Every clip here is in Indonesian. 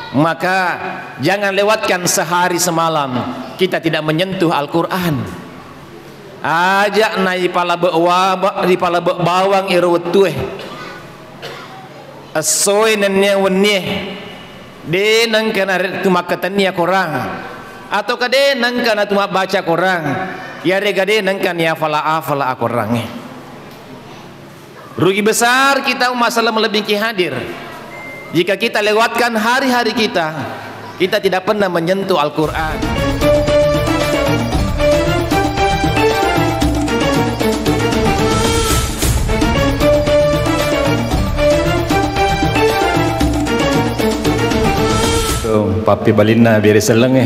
Maka jangan lewatkan sehari semalam kita tidak menyentuh Al-Quran. Ajak naik pala bawang irwetuh asoy nanya wenih de nang kana tuma katania korang atau kade nang kana tuma baca korang ya regade nang kan ya fala korang. Rugi besar kita masalah melebihi hadir jika kita lewatkan hari-hari kita tidak pernah menyentuh Al-Quran. Papi balina biar seleng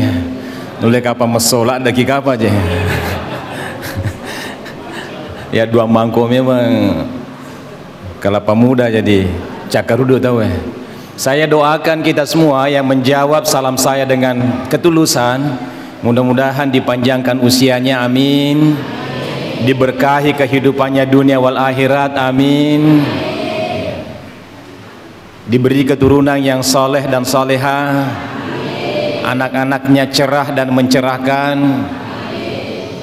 nulek apa mesolak daki apa aja ya dua mangkok memang kelapa muda jadi cakarudo tahu Saya doakan kita semua yang menjawab salam saya dengan ketulusan, mudah-mudahan dipanjangkan usianya, amin. Diberkahi kehidupannya dunia wal akhirat, amin. Diberi keturunan yang soleh dan soleha, anak-anaknya cerah dan mencerahkan,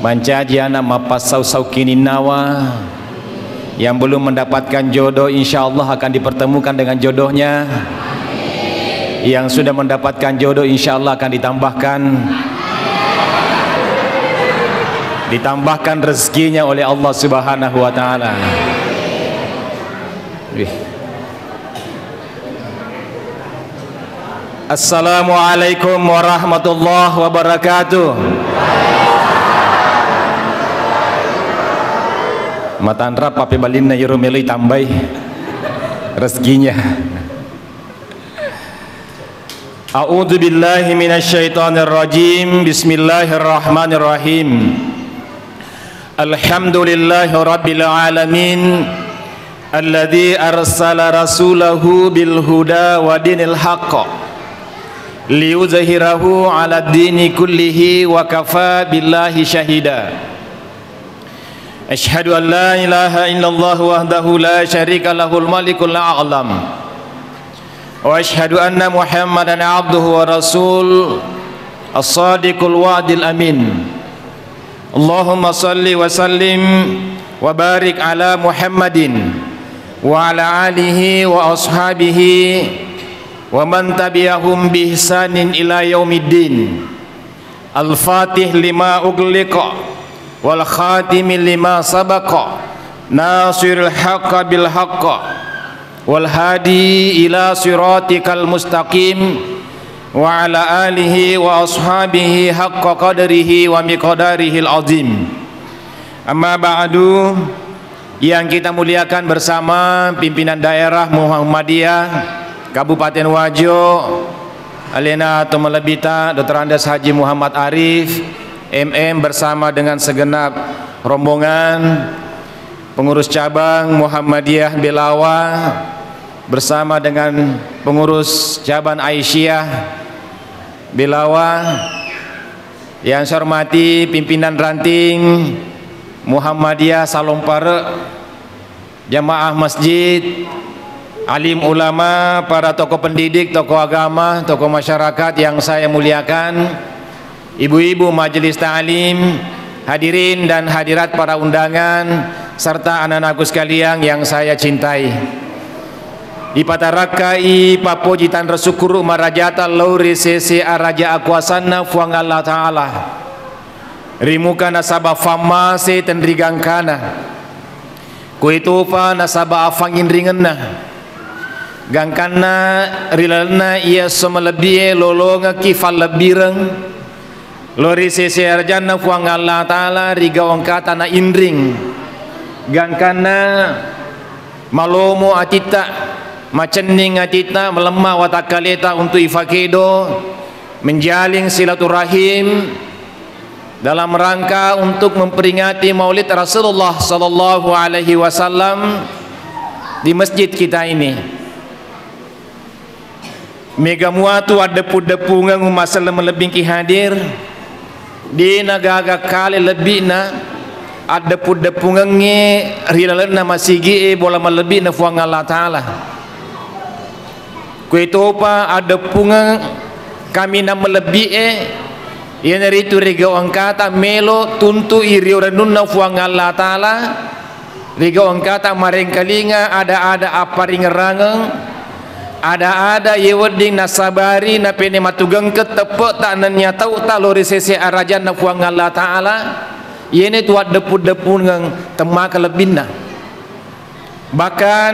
mancajiana mapasau saukinin nawa. Yang belum mendapatkan jodoh insyaallah akan dipertemukan dengan jodohnya. Yang sudah mendapatkan jodoh insyaallah akan ditambahkan rezekinya oleh Allah Subhanahu wa taala. Assalamualaikum warahmatullahi wabarakatuh. Matandra papi balin na yurumeli tambay rezekinya. A'udzu billahi minasyaitonir rajim. Bismillahirrahmanirrahim. Alhamdulillahi rabbil alamin alladzi arsala rasulahu bil huda wa dinil haqq liyuzhirahu 'ala ad-dini kullihi wa kafa billahi syahida. Asyhadu an la ilaha illallah wahdahu la syarika lahul malikul a'lam wa asyhadu anna muhammadan abduhu wa rasul as-sadiqul wa'dil amin. Allahumma salli wa sallim wa barik ala muhammadin wa ala alihi wa ashabihi wa man tabi'ahum bi ihsanin ila yaumiddin. Al-Fatih lima ughliqa wal khatimi lima sabaqa nasirul haqqa bil haqqa wal hadi ila siratikal mustaqim wa ala alihi wa ashabihi haqqa qadrihi wa miqdarihil azim. Amma ba'du, yang kita muliakan bersama pimpinan daerah Muhammadiyah Kabupaten Wajo, Alena Tomalebita Dr. Andes Haji Muhammad Arif MM bersama dengan segenap rombongan pengurus cabang Muhammadiyah Belawa bersama dengan pengurus cabang Aisyah Belawa, yang saya hormati pimpinan ranting Muhammadiyah Salompare, jamaah masjid, alim ulama, para tokoh pendidik, tokoh agama, tokoh masyarakat yang saya muliakan, ibu-ibu majelis ta'lim, hadirin dan hadirat para undangan, serta anak-anakku sekalian yang saya cintai. Ipatarakai papojitan resukuru marajata lauri sese araja akuasanna fuang Allah ta'ala rimuka nasaba famase tendrigangkana kuitupa nasaba afangin ringenna gangkana rilalna ia semelebie lolonga kifal lebireng lori sese arjana fuang Allah ta'ala riga wangkata na indring gangkana malomo atita macening atita melemah watakaleta untuk ifakedo menjalin silaturahim dalam rangka untuk memperingati Maulid Rasulullah sallallahu alaihi wasallam di masjid kita ini. Mega muatu adepu-depu ngangu masalah melebih hadir di nagaga kali lebih na adepu-depu ngangi rilalena masigi bola melebih na fuang Allah Ta'ala. kue topa ada punga kami na melebih yang dari itu rega angkata melo tuntu iri orang nunna fuang Allah Ta'ala rega angkata mareng kalinga ada apa ringerangeng ada yeweding nasabari na pene matugang ketepek tak nanya tahu tak lori sese arajan na fuang Allah Ta'ala yene tuat depu-depu ngang temak lebihna. Bahkan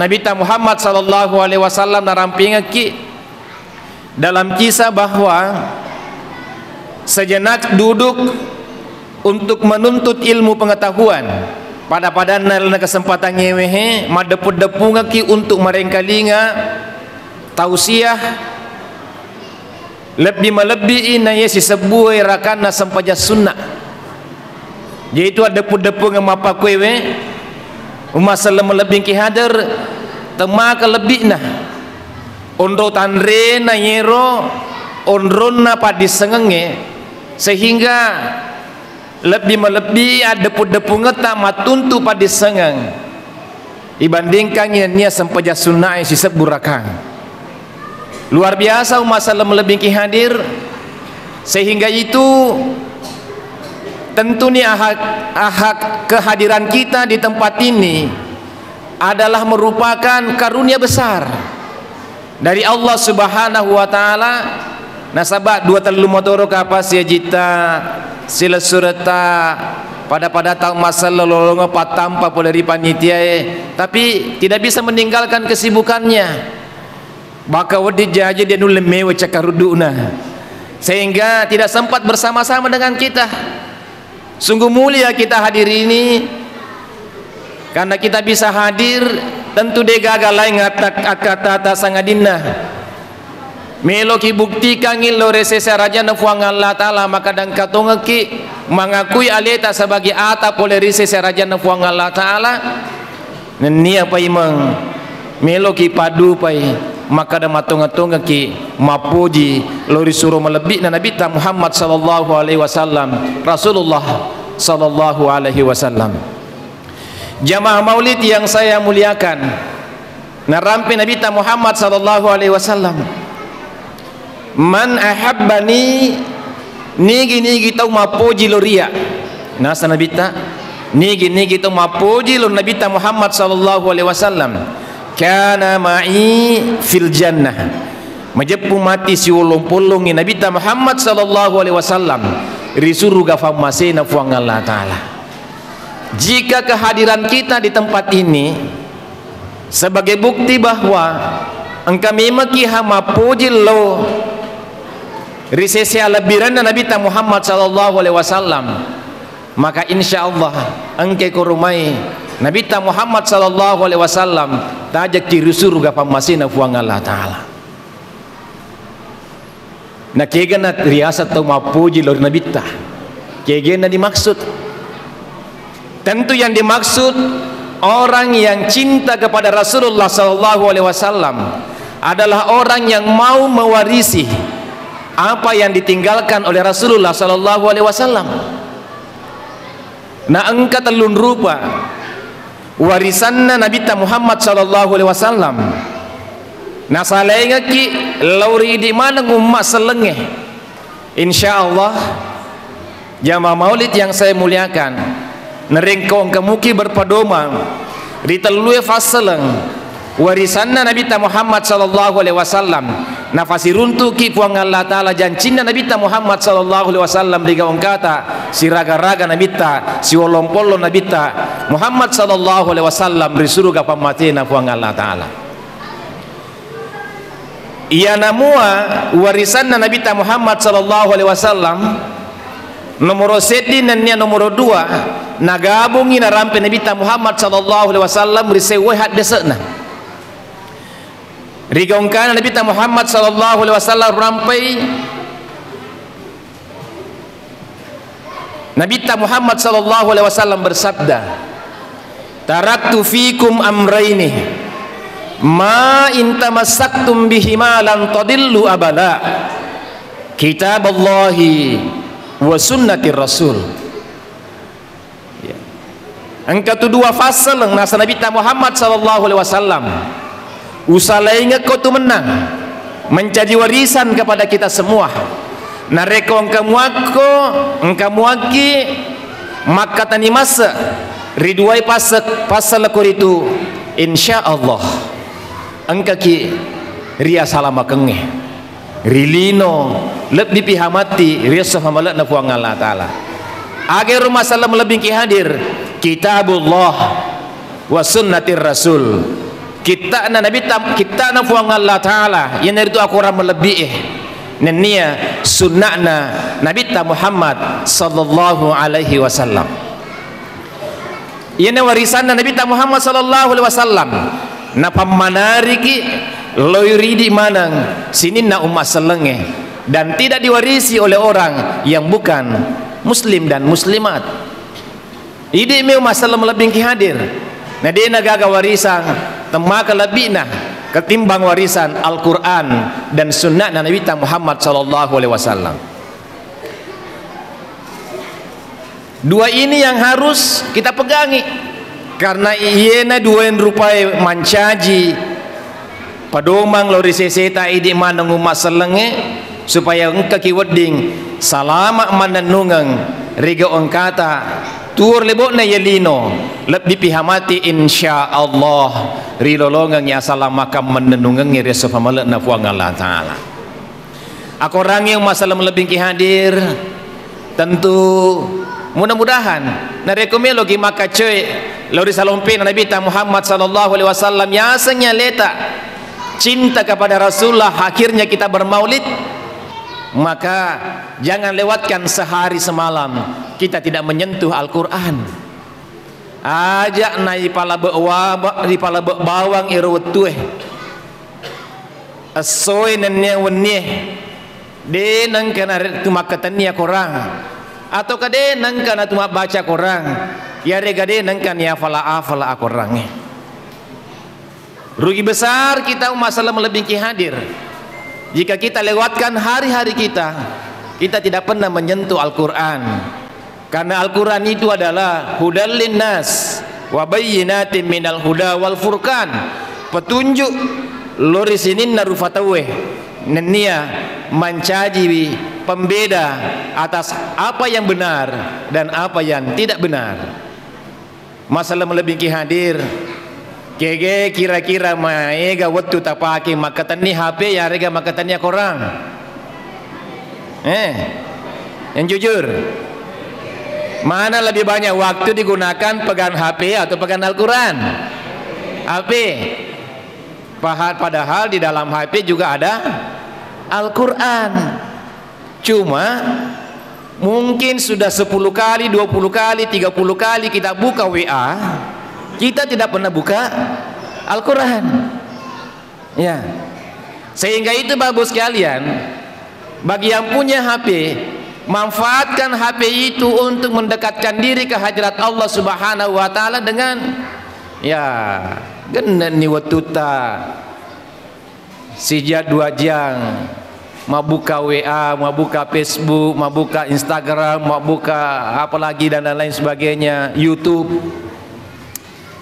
Nabi Muhammad sallallahu alaihi wasallam narampingan ki dalam kisah bahwa sejenak duduk untuk menuntut ilmu pengetahuan pada kesempatan ngewehe madeput-depu ki untuk merengkalinga tausiah lebih melebihi na yesi sebuah rakana sampaja sunnah yaitu ada depu-depu ngamapa kwewe masalah melebih ki hadir temak lebih nah ondo tanre na yero onrona padi sengenge sehingga lebih melebihi ada depu-depu ngeta matuntu padi sengeng dibandingkan nya sampaja sunnah si seburakang luar biasa masalah melebih ki hadir sehingga itu tentu nih ahak kehadiran kita di tempat ini adalah merupakan karunia besar dari Allah Subhanahu wa Ta'ala. Nasabah dua telu motoro kapas ya jita sila surata pada tahu masalah lolongo patampa poleri panitia tapi tidak bisa meninggalkan kesibukannya baka wedi jaja dia nule mewe cakaruduna sehingga tidak sempat bersama-sama dengan kita. Sungguh mulia kita hadir ini karena kita bisa hadir tentu de gagal lain kata sangadinna melo ki buktikan ngilore sesa raja na fuang Allah Ta'ala maka dan katonga ki mengakui aleta sebagai ata poleri sesa raja na fuang Allah Ta'ala nia pai mang melo ki padu pai maka da matonga-tonga ki mapuji lori suruh melebih na Nabi Muhammad sallallahu alaihi wasallam Rasulullah sallallahu alaihi wasallam. Jamaah maulid yang saya muliakan narampi Nabi Muhammad sallallahu alaihi wasallam man ahabbani nigi tau mapuji loria nasa Nabi ta nigi tau mapuji lor Nabi Muhammad sallallahu alaihi wasallam kana ma'i fil jannah majepu mati si ulung-pulung ni Nabi Muhammad sallallahu alaihi wasallam risuru gafamasena fuang Allah Ta'ala. Jika kehadiran kita di tempat ini sebagai bukti bahwa engkau memaki hama puji lo risesi alabiran Nabi Muhammad sallallahu alaihi wasallam maka insyaallah engkau kurumai Nabi Muhammad sallallahu alaihi wasallam tajak kiri surga pamasina fuang Allah Ta'ala. Nah kegana riasa atau mapuji lor Nabi ta kegana dimaksud tentu yang dimaksud orang yang cinta kepada Rasulullah sallallahu alaihi wasallam adalah orang yang mau mewarisi apa yang ditinggalkan oleh Rasulullah sallallahu alaihi wasallam. Nah engka telun rupa warisanna Nabi Muhammad sallallahu alaihi wasallam. Nah salenga ki lauri di mana ngumma selengeh. Insyaallah jamaah maulid yang saya muliakan nerengkong kemuki berpadoma ritelue faseleng warisanna Nabi Muhammad sallallahu alaihi wasallam nafasiruntu ki puang Allah Ta'ala jancinna Nabi Muhammad sallallahu alaihi wasallam digaung kata si raga-raga Nabi ta si wolong-polo Nabi ta Muhammad sallallahu alaihi wasallam risuruga pamatina puang Allah Ta'ala. Ia namua warisanna Nabi Muhammad sallallahu alaihi wasallam nomor sedi dan nomor dua nagabungi narampe Nabi Muhammad sallallahu alaihi wasallam risewe had desena rigongkan Nabi Muhammad sallallahu alaihi wasallam rampai Nabi Muhammad sallallahu alaihi wasallam bersabda taraktu fikum amraini ma in tamassaktum bihima lan tadillu abada kitaballahi wa sunnatir rasul. Engkau tu dua fasal nasa Nabi Muhammad sallallahu alaihi wasallam usala ingat kau tu menang menjadi warisan kepada kita semua. Nareko engkau muaki maka tani masa riduai pasal itu insyaallah engkau ki ria salama kenge rilino lebih pihamati ria safamalat na puang Allah taala agar rumah salam lebih ki hadir kitabullah wa sunnatir rasul kita na nabi kita na puang Allah taala yang itu aku orang melebih nenia sunnahna nabi Muhammad sallallahu alaihi wasallam. Ini warisan nabi Muhammad sallallahu alaihi wasallam na pamanariki loiridi manang sininna umat selenge dan tidak diwarisi oleh orang yang bukan muslim dan muslimat. Idi me umat sallam lebih hadir na dia nagaga warisan temaka lebihna ketimbang warisan Al-Quran dan sunnah Nabi Muhammad sallallahu alaihi wasallam. Dua ini yang harus kita pegangi karena iena dua yang rupai mancaji padomang lori seseta idi manang umat selenge supaya engka kiweding salama mananungang riga ongkata tur lebokna yelino lebih pihamati insyaallah rilolongang ya salam makam menenungang ya sofamalat na puang Allah taala. Aku orang yang masalah lebih hadir tentu mudah-mudahan narekomelo logi maka cuy lori salompe Nabi Muhammad sallallahu alaihi wasallam ya asanya leta cinta kepada Rasulullah akhirnya kita bermaulid, maka jangan lewatkan sehari semalam kita tidak menyentuh Al-Quran. Ajak naik pala bawang irwetueh asoy nenya weneh de nang kana tuma katania korang atau kade nang kana tuma baca korang ya regade nang kan ya fala korang. Rugi besar kita masalah melebihi hadir jika kita lewatkan hari-hari kita tidak pernah menyentuh Al-Quran. Karena Al-Quran itu adalah hudal linnas wa bayyinatin minal huda wal furqan, petunjuk lori sinin narufataweh nenia mancaji pembeda atas apa yang benar dan apa yang tidak benar. Masalah melebihi hadir kege kira-kira maega waktu tapaki makatani HP ya rega makatani korang yang jujur mana lebih banyak waktu digunakan pegang HP atau pegang Al-Quran? HP. Padahal di dalam HP juga ada Al-Quran. Cuma mungkin sudah 10 kali, 20 kali, 30 kali kita buka WA, kita tidak pernah buka Al-Quran. Ya. Sehingga itu bagus sekalian, bagi yang punya HP, manfaatkan HP itu untuk mendekatkan diri ke hadirat Allah Subhanahu wa taala dengan ya genen ni watuta sejak 2 jam mau buka WA, mau buka Facebook, mau buka Instagram, mau buka apalagi dan lain sebagainya, YouTube.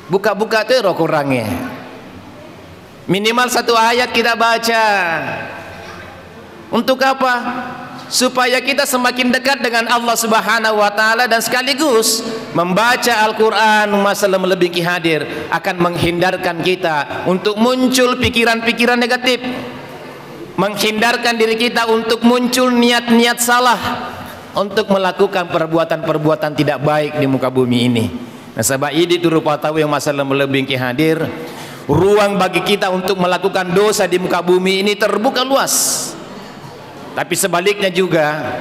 Buka-buka itu kurangnya. Minimal 1 ayat kita baca. Untuk apa? Supaya kita semakin dekat dengan Allah Subhanahu wa taala dan sekaligus membaca Al-Qur'an masalah melebihi hadir akan menghindarkan kita untuk muncul pikiran-pikiran negatif, menghindarkan diri kita untuk muncul niat-niat salah untuk melakukan perbuatan-perbuatan tidak baik di muka bumi ini. Nah, sebab ini tu rupa tahu yang masalah melebihi hadir, ruang bagi kita untuk melakukan dosa di muka bumi ini terbuka luas. Tapi sebaliknya juga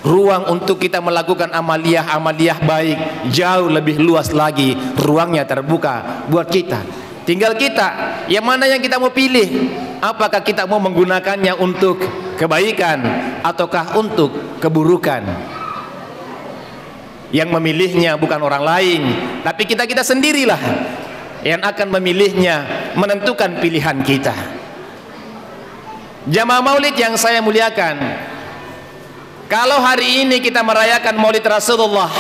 ruang untuk kita melakukan amaliyah baik jauh lebih luas lagi, ruangnya terbuka buat kita. Tinggal kita yang mana yang kita mau pilih, apakah kita mau menggunakannya untuk kebaikan ataukah untuk keburukan. Yang memilihnya bukan orang lain, tapi kita sendirilah yang akan memilihnya, menentukan pilihan kita. Jamaah maulid yang saya muliakan, kalau hari ini kita merayakan maulid Rasulullah,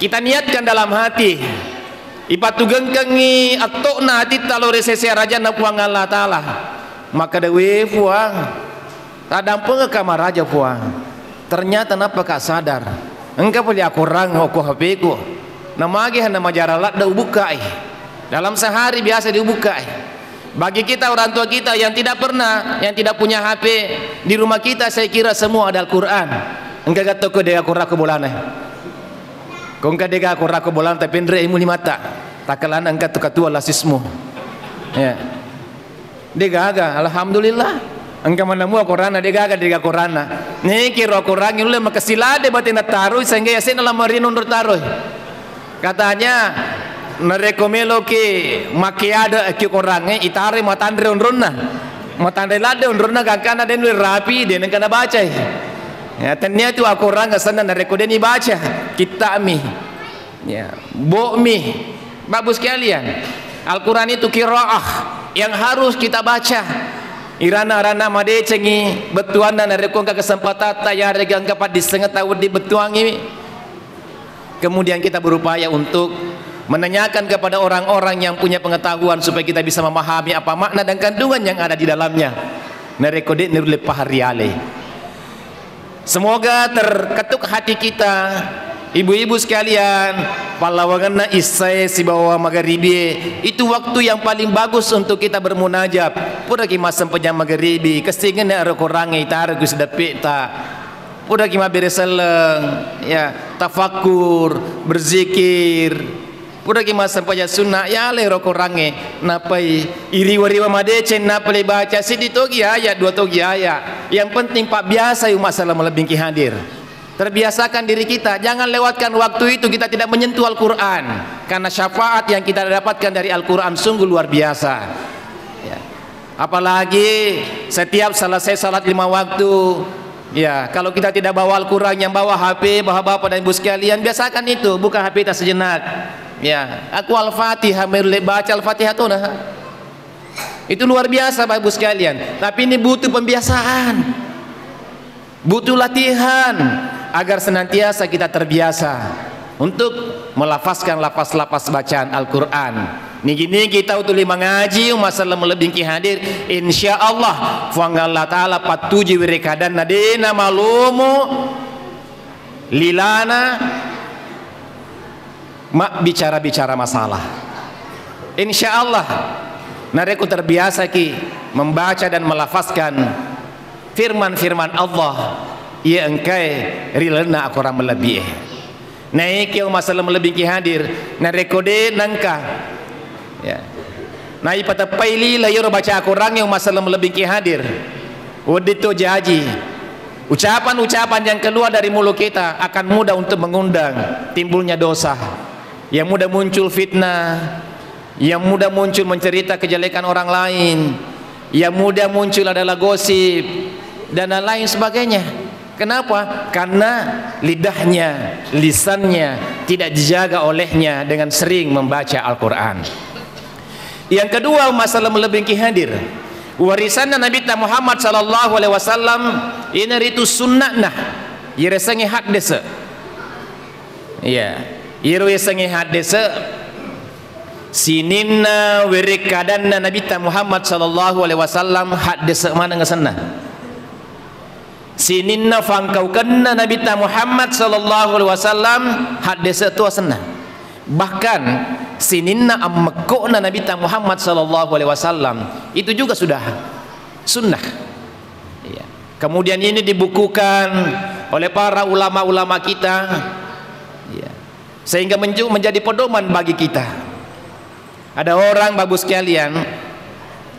kita niatkan dalam hati ipatu gengkengi atok na tita lo resesi raja na puang Allah Ta'ala maka dewe puang tadam pun ke kamar raja puang ternyata napa kak sadar engkau boleh aku rang aku HP ku nama lagi nama jaralat dah buka dalam sehari biasa dibuka bagi kita orang tua kita yang tidak pernah yang tidak punya HP di rumah kita saya kira semua ada Al-Quran engkau kata ke dia aku raku bulan kau engkau dia aku raku bulan tapi ndre imu mata takalan engkau tu katua lasismu ya dia gaga alhamdulillah engkau mana mu Al-Quran dia gaga dia Al-Quran ni kira Al-Quran ini lu makasilade batin taruh sehingga ya sini lama rinun taruh katanya narekomelo ke makiada ke orangnya itare matandre unrunna matandre lade unrunna kakana den rapi den kana baca ya ternyata aku orang sana narekodeni baca kita mi ya bo mi bagus sekalian Al-Quran itu qiraah yang harus kita baca irana-rana made cengi betuana narekon ka kesempatan tayar regang kapat disengat tahu di betuangi kemudian kita berupaya untuk menanyakan kepada orang-orang yang punya pengetahuan supaya kita bisa memahami apa makna dan kandungan yang ada di dalamnya. Narekode nirule pahariale. Semoga terketuk hati kita, ibu-ibu sekalian, palawangan isai si bawa magharibi itu waktu yang paling bagus untuk kita bermunajat. Pura kima sempenya magharibi, kesingin ya korangai tar gus dapet ta. Pura kima bereseleng, ya tafakur, berzikir. Pura kima sempenya sunnah ya le rokorange napai iri-wariwa madecen napale baca sidi togi ayat dua togi ayat. Yang penting pak biasa umat salam lebih hadir. Terbiasakan diri kita, jangan lewatkan waktu itu kita tidak menyentuh Al-Quran karena syafaat yang kita dapatkan dari Al-Quran sungguh luar biasa ya. Apalagi setiap selesai salat 5 waktu ya, kalau kita tidak bawa Al-Quran, yang bawa HP, bapak-bapak dan ibu sekalian, biasakan itu, buka HP kita sejenak ya, aku Al-Fatihah, baca Al-Fatihah tuh nah. Itu luar biasa bapak ibu sekalian, tapi ini butuh pembiasaan, butuh latihan agar senantiasa kita terbiasa untuk melafazkan lafaz-lafaz bacaan Al-Quran. Niki kita utuli mengaji masalah melebih hadir insyaallah Allah taala patuji wirikadan nadena malumu lilana mak bicara-bicara masalah insyaallah nareku terbiasa ki membaca dan melafazkan firman-firman Allah ia engkai rilena aku orang melebih naik yang masalah melebih hadir narekode nangka ya, naik pada paili layar baca Al-Quran yang masalah melebih hadir. Wadito jaji, ucapan-ucapan yang keluar dari mulut kita akan mudah untuk mengundang timbulnya dosa, yang mudah muncul fitnah, yang mudah muncul mencerita kejelekan orang lain, yang mudah muncul adalah gosip dan lain sebagainya. Kenapa? Karena lidahnya, lisannya tidak dijaga olehnya dengan sering membaca Al-Quran. Yang kedua masalah melebihi hadir warisan Nabi Muhammad sallallahu alaihi wasallam ini itu sunnah iresangi hak desa ya iresangi hak desa sininna wirikadanna Nabi Muhammad sallallahu alaihi wasallam hak desa mana ngesana sininna fangkaukanna Nabi Muhammad sallallahu alaihi wasallam hak desa tu asana bahkan sininna ammekokna Nabi Muhammad sallallahu alaihi wasallam itu juga sudah sunnah ya. Kemudian ini dibukukan oleh para ulama-ulama kita ya. Sehingga menjadi pedoman bagi kita. Ada orang bagus sekalian,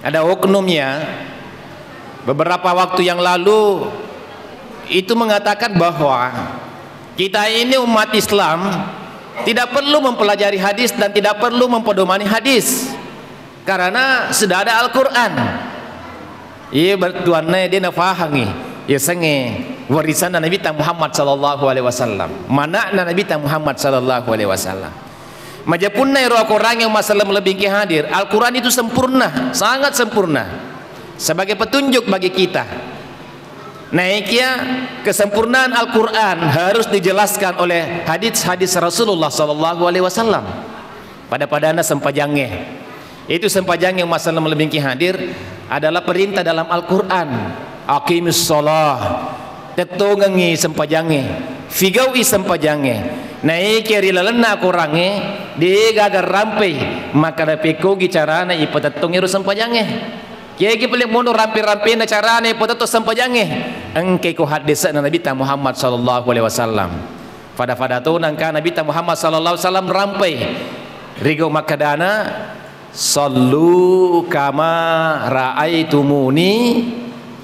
ada oknumnya beberapa waktu yang lalu itu mengatakan bahwa kita ini umat Islam tidak perlu mempelajari hadis dan tidak perlu mempedomani hadis karena sudah ada Al-Quran. Iya bertuannya dia nafahangi ya senge warisan Nabi Muhammad sallallahu alaihi wasallam. Mana Nabi Muhammad sallallahu alaihi wasallam. Majapunna Al-Quran yang masalah melebihi hadir. Al-Quran itu sempurna, sangat sempurna sebagai petunjuk bagi kita. Naiknya kesempurnaan Al-Quran harus dijelaskan oleh hadis-hadis Rasulullah SAW. pada sempajange. Itu sempajange masalah melebingki hadir adalah perintah dalam Al-Qur'an. Aqimus shalah. Tetongangi sempajange. Figawi sempajange. Naiki rilalena kurange di gagar rampai maka dapat kogi carana ipatatong iru sempajange. Kiai paling mono rampi-rampi na carane potato sampajange engke ko hadis na Nabi Muhammad sallallahu alaihi wasallam. Pada tu nangka Nabi Muhammad sallallahu alaihi wasallam rampai rigo makadana sallu kama raaitumuni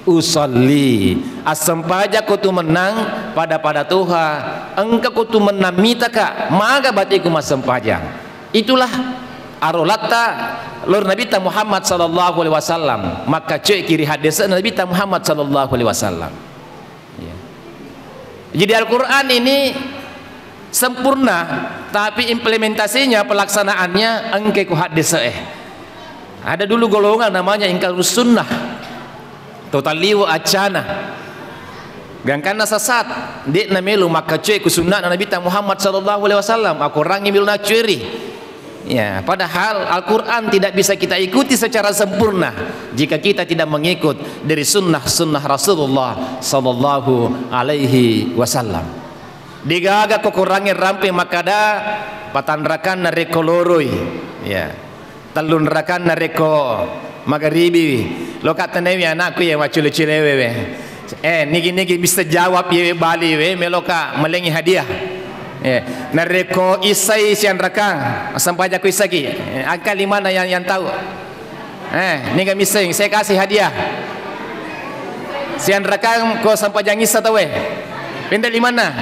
usolli. Asampaja ko tu menang pada Tuhan engka ko tu menamita ka maga batiku masampaja. Itulah arolata lor Nabi Muhammad sallallahu alaihi wasallam. Maka cuy kiri hadis Nabi Muhammad sallallahu alaihi wasallam. Ya. Jadi Al-Qur'an ini sempurna, tapi implementasinya, pelaksanaannya engke ku hadis Ada dulu golongan namanya ingkar sunnah. Totaliu acana. Gangkana sesat, dik na melu maka cuy ku sunnah Nabi Muhammad sallallahu alaihi wasallam. Aku rangi milu na curi. Ya, padahal Al-Quran tidak bisa kita ikuti secara sempurna jika kita tidak mengikut dari sunnah Rasulullah sallallahu alaihi wasallam. Digaga kekurangan rampe makada patanrakan nareko loroi, ya, telun rakan nareko magharibi. Lo kata newi anakku ya macule-cule wewe. Nigi bisa jawab ye bali we meloka melengi hadiah. Nareko isai sian rakang sampai aku isaki angka lima yang tahu ni kami sing saya kasih hadiah sian rakang ko sampai jangan isa tahu pindah di mana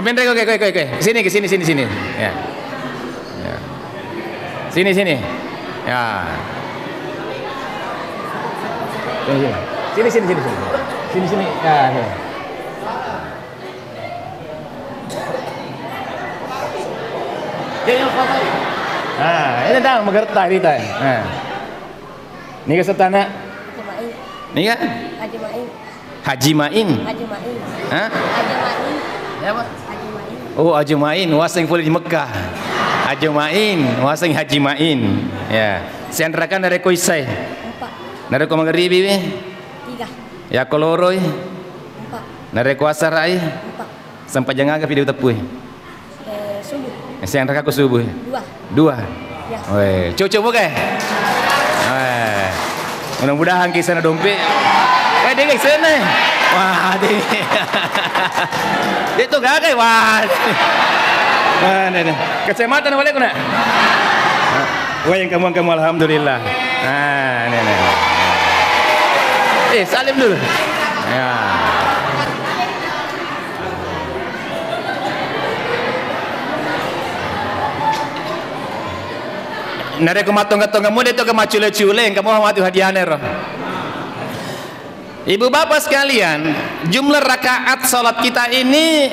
pindah ke sini ya. Sini ya sini ya. Ini dah mengerti kita. Ni kesetana. Ni kan? Haji Main. Hah? Ya apa? Oh, Haji Main, wasing boleh di Mekah. Haji Main, wasing Haji Main. Ya. Sian rakan nareko isai. 4. Nareko magharibi we? 3. Ya koloroi? 4. Nareko asarai? 4. Sampai jangan ke video tepui. Siang rakaku subuh. 2. Ya. Weh, coba ke? Mudah-mudahan kisah dompet. Dia ke sana. Wah, dia tu gak kayak wah. Mana? Kecamatan boleh kuna? Wah, yang kamu alhamdulillah. Nih. Salim dulu. Ya. Nare kumatong-katong kamu itu kemacule-cule kamu mati hadiahnya roh. Ibu bapak sekalian, jumlah rakaat salat kita ini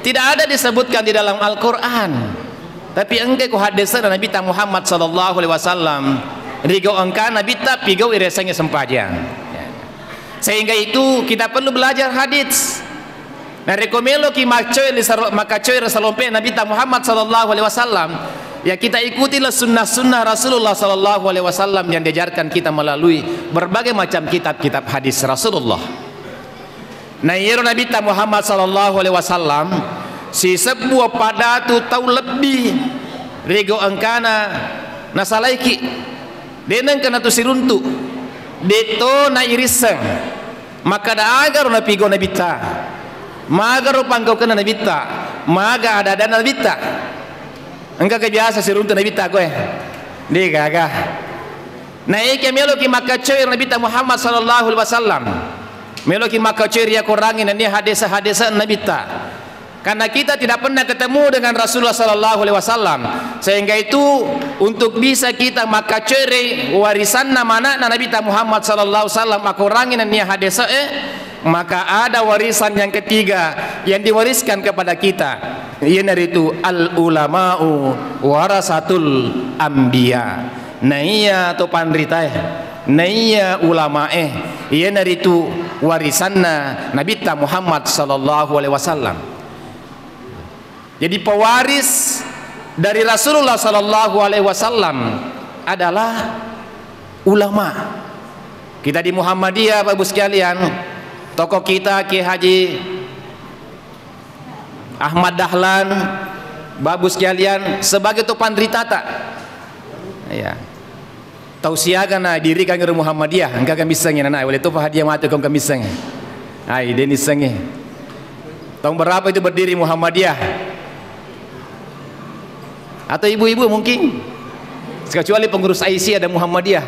tidak ada disebutkan di dalam Al-Quran, tapi engke ku hadisna Nabi Muhammad sallallahu alaihi wasallam rigo engka Nabi ta pigau iresanya sempajang. Sehingga itu kita perlu belajar hadis. Nare komelo ki makacoy salompe Nabi Muhammad sallallahu alaihi wasallam. Ya kita ikutilah sunnah Rasulullah sallallahu alaihi wasallam yang diajarkan kita melalui berbagai macam kitab-kitab hadis Rasulullah. Nah, Nabi Muhammad sallallahu alaihi wasallam si sebuah pada tu tahu lebih rego angkana nasalaiki denang kana tu siruntu deto na irisang maka da agar na pigo Nabi ta maga ro panggau kana Nabi ta maga ada Nabi ta. Engkau kebiasa siruntu Nabi tak kowe. Di gagah. Naik melo ki makacoy Nabi Muhammad sallallahu alaihi wasallam. Melo ki makacoy ya kurangin ini hadis-hadis Nabi ta. Karena kita tidak pernah ketemu dengan Rasulullah sallallahu alaihi wasallam. Sehingga itu untuk bisa kita makacoy warisan mana Nabi Muhammad sallallahu alaihi wasallam kurangin ini hadis maka ada warisan yang ketiga yang diwariskan kepada kita. Itu al ulama'u warasatul anbiya. Naiya to pandrita naiya ulamae itu warisanna Nabi Muhammad sallallahu alaihi wasallam. Jadi pewaris dari Rasulullah sallallahu alaihi wasallam adalah ulama. Kita di Muhammadiyah Bapak Ibu sekalian, tokoh kita Ki Haji Ahmad Dahlan, Bapak Ibu sekalian, sebagai tu pandritata. Ya. Tausiakan na diri kang Muhammadiyah, engkau kami sengih na oleh tu hadiah mati kau kami sengih. Ai deni sengih. Tahun berapa itu berdiri Muhammadiyah? Atau ibu-ibu mungkin? Kecuali pengurus IC ada Muhammadiyah.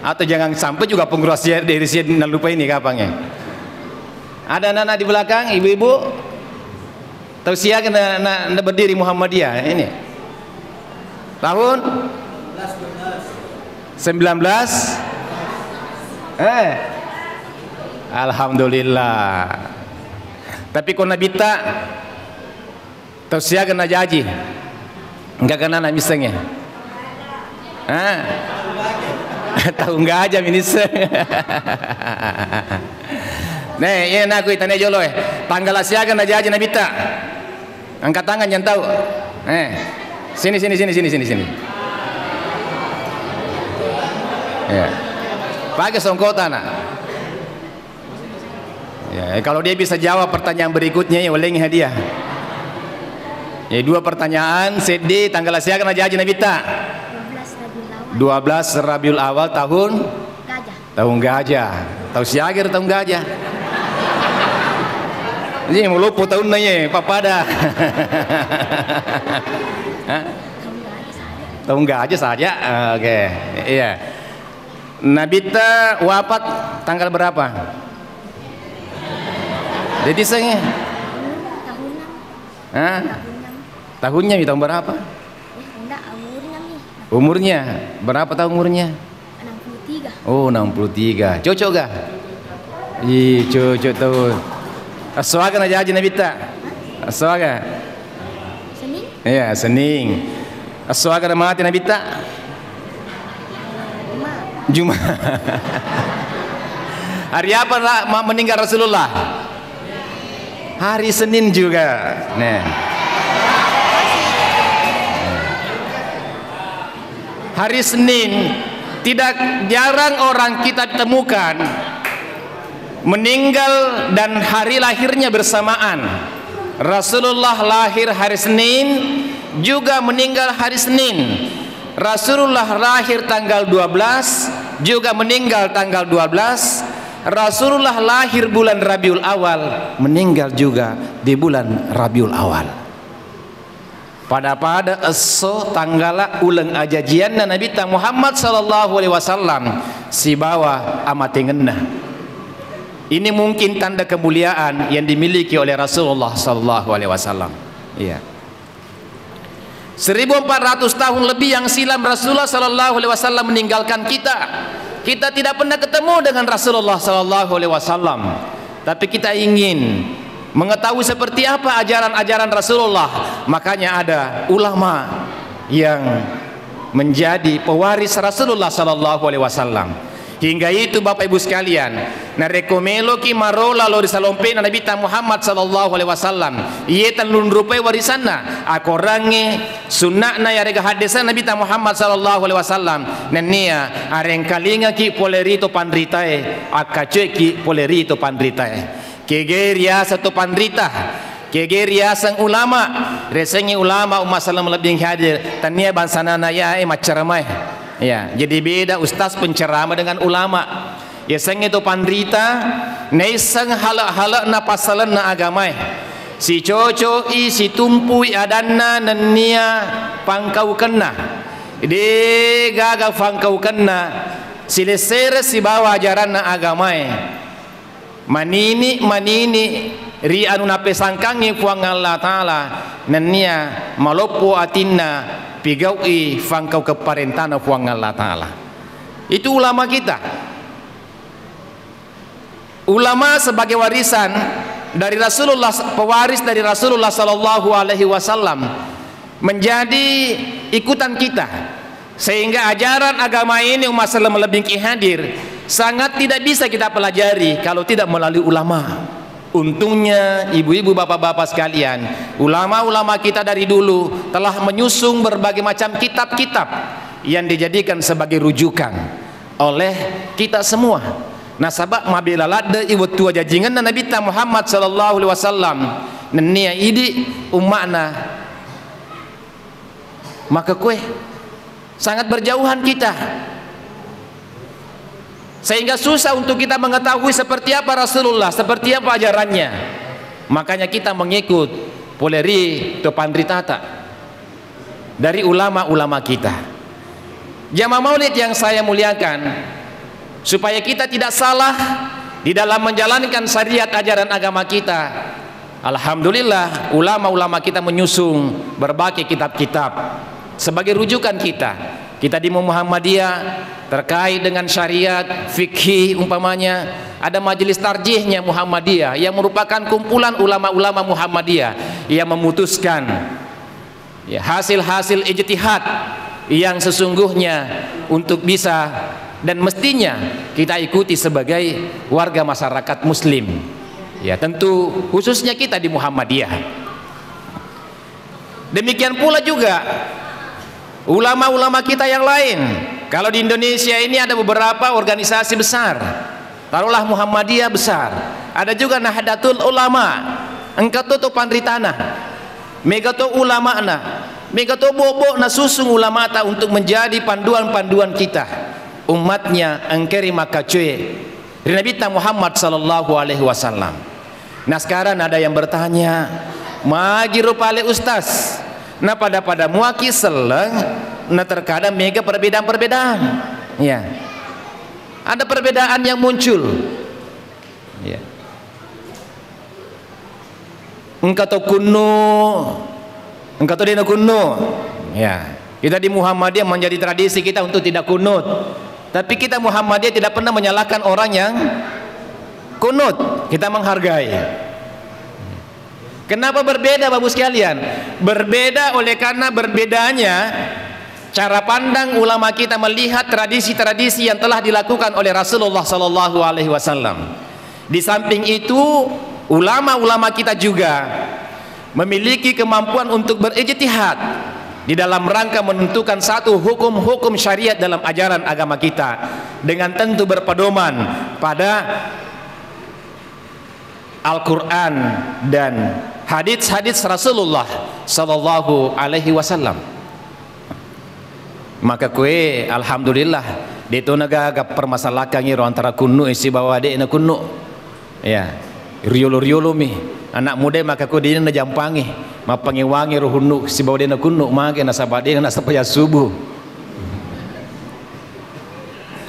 Atau jangan sampai juga pengurus dari sini lupa ini kapannya. Ada anak-anak di belakang, ibu-ibu. Tausiakan na berdiri Muhammadiyah ini. Tahun 19. Alhamdulillah. Tapi kau nabi tak tausiakan na jaji. Enggak kena nak misalnya. Tahu enggak aja minister. Nih, ya nak aku tanya jolo tanggal siakan na jaji nabi tak. Angkat tangan yang tahu. Sini. Ya. Pakai songkota nak. Ya, kalau dia bisa jawab pertanyaan berikutnya ya oleh hadiah. Ya, 2 pertanyaan CD tanggal siakan aja Nabi tak? 12 Rabiul Awal tahun gajah. Tahun gajah. Tahu siager tahun gajah. Ini mau lupa tahun nanya papada. Tahun gajah saja. Oke. Iya. Nabi ta wafat tanggal berapa? Jadi saya tahunnya tahun berapa? Umurnya berapa tahun umurnya? 63. Oh 63. Cocok gak? Ih cocok tuh. Aswaga aja Nabi ta? Aswaga? Senin? Iya Senin. Aswaga mati Nabi ta? Jumat. Hari apa meninggal Rasulullah? Hari Senin juga. Nah. Hari Senin tidak jarang orang kita temukan meninggal dan hari lahirnya bersamaan. Rasulullah lahir hari Senin, juga meninggal hari Senin. Rasulullah lahir tanggal 12, juga meninggal tanggal 12. Rasulullah lahir bulan Rabiul Awal, meninggal juga di bulan Rabiul Awal. Pada eso tanggala ulang ajajian Nabi Muhammad sallallahu alaihi wasallam si bawa amatingenna. Ini mungkin tanda kemuliaan yang dimiliki oleh Rasulullah sallallahu alaihi wasallam. Iya. 1400 tahun lebih yang silam Rasulullah sallallahu alaihi wasallam meninggalkan kita. Kita tidak pernah ketemu dengan Rasulullah sallallahu alaihi wasallam. Tapi kita ingin mengetahui seperti apa ajaran-ajaran Rasulullah. Makanya ada ulama yang menjadi pewaris Rasulullah sallallahu alaihi wasallam. Hingga itu Bapak Ibu sekalian, narekomelo ki marola lo risalompe na Nabi Muhammad sallallahu alaihi wasallam. Iye tan lunrupai warisanna akorange sunnah na yarega hadisan Nabi Muhammad sallallahu alaihi wasallam. Nenia areng kalinga ki polerito pandritae akaceki polerito pandritae. Kegeria satu pandrita, kegeria sang ulama, resengi ulama umat salam lebih hadir. Tania bansana na ya macaramai. Ya, jadi beda ustaz penceramah dengan ulama. Ya sang itu pandrita, neisang halak-halak na pasalan na agamai. Si coco si tumpui adanna nania pangkau kena. De gaga pangkau kena. Si lesere si bawa ajaran na agamai. Manini ri anu nape sangkangi puang Allah Ta'ala nania malopo atinna pigaui fangkau keparentana puang Allah Ta'ala. Itu ulama kita. Ulama sebagai warisan dari Rasulullah, pewaris dari Rasulullah sallallahu alaihi wasallam, menjadi ikutan kita, sehingga ajaran agama ini umat Islam lebih hadir sangat tidak bisa kita pelajari kalau tidak melalui ulama. Untungnya ibu-ibu bapak-bapak sekalian, ulama-ulama kita dari dulu telah menyusung berbagai macam kitab-kitab yang dijadikan sebagai rujukan oleh kita semua. Nah sabab mabila ladda iwat tua jajingan Nabi Muhammad sallallahu alaihi wasallam nenia idi umakna, maka kue sangat berjauhan kita, sehingga susah untuk kita mengetahui seperti apa Rasulullah, seperti apa ajarannya. Makanya kita mengikut poleri atau pandritata dari ulama-ulama kita. Jamaah maulid yang saya muliakan, supaya kita tidak salah di dalam menjalankan syariat ajaran agama kita, alhamdulillah ulama-ulama kita menyusung berbagai kitab-kitab sebagai rujukan kita. Kita di Muhammadiyah terkait dengan syariat, fikih umpamanya, ada majelis tarjihnya Muhammadiyah yang merupakan kumpulan ulama-ulama Muhammadiyah yang memutuskan ya, hasil-hasil ijtihad yang sesungguhnya untuk bisa dan mestinya kita ikuti sebagai warga masyarakat muslim. Ya, tentu khususnya kita di Muhammadiyah. Demikian pula juga ulama-ulama kita yang lain. Kalau di Indonesia ini ada beberapa organisasi besar, taruhlah Muhammadiyah besar, ada juga Nahdlatul Ulama, engkau tuh pandritana, mega tuh ulama na, mega tuh bobo na susung ulama ta untuk menjadi panduan-panduan kita umatnya engkeri maka cuy Nabi Muhammad sallallahu alaihi wasallam. Nah sekarang ada yang bertanya, magi rupale ustaz, nah pada muaki seleng, nah terkadang mega perbedaan-perbedaan, ya, ada perbedaan yang muncul, ya. Engkau tahu kuno, engkau tahu dina kuno, ya. Kita di Muhammadiyah menjadi tradisi kita untuk tidak kunut, tapi kita Muhammadiyah tidak pernah menyalahkan orang yang kunut, kita menghargai. Kenapa berbeda Bapak sekalian? Berbeda oleh karena berbedanya cara pandang ulama kita melihat tradisi-tradisi yang telah dilakukan oleh Rasulullah sallallahu alaihi wasallam. Di samping itu, ulama-ulama kita juga memiliki kemampuan untuk berijtihad di dalam rangka menentukan satu hukum-hukum syariat dalam ajaran agama kita dengan tentu berpedoman pada Al-Quran dan hadits-hadits Rasulullah sallallahu alaihi wasallam. Maka kue alhamdulillah itu naga permasalahan ngiro antara kunu isi bawa de na kunu, ya riolo mi anak muda maka kue dia na jampangi mapangiwangi rohunu si bawa de na kunu maka na sabade na sapaya subuh.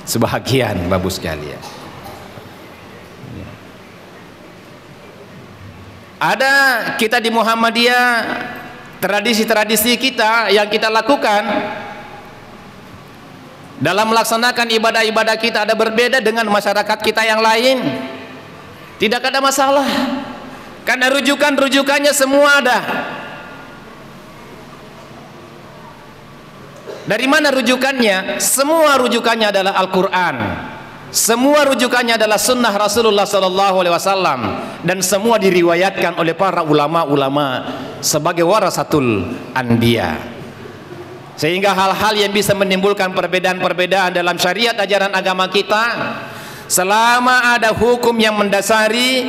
Sebahagian babu sekalian, ada kita di Muhammadiyah, tradisi-tradisi kita yang kita lakukan dalam melaksanakan ibadah-ibadah kita ada berbeda dengan masyarakat kita yang lain. Tidak ada masalah, karena rujukannya semua ada. Dari mana rujukannya? Semua rujukannya adalah Al-Quran, semua rujukannya adalah sunnah Rasulullah sallallahu alaihi wasallam, dan semua diriwayatkan oleh para ulama-ulama sebagai warasatul anbiya. Sehingga hal-hal yang bisa menimbulkan perbedaan-perbedaan dalam syariat ajaran agama kita, selama ada hukum yang mendasari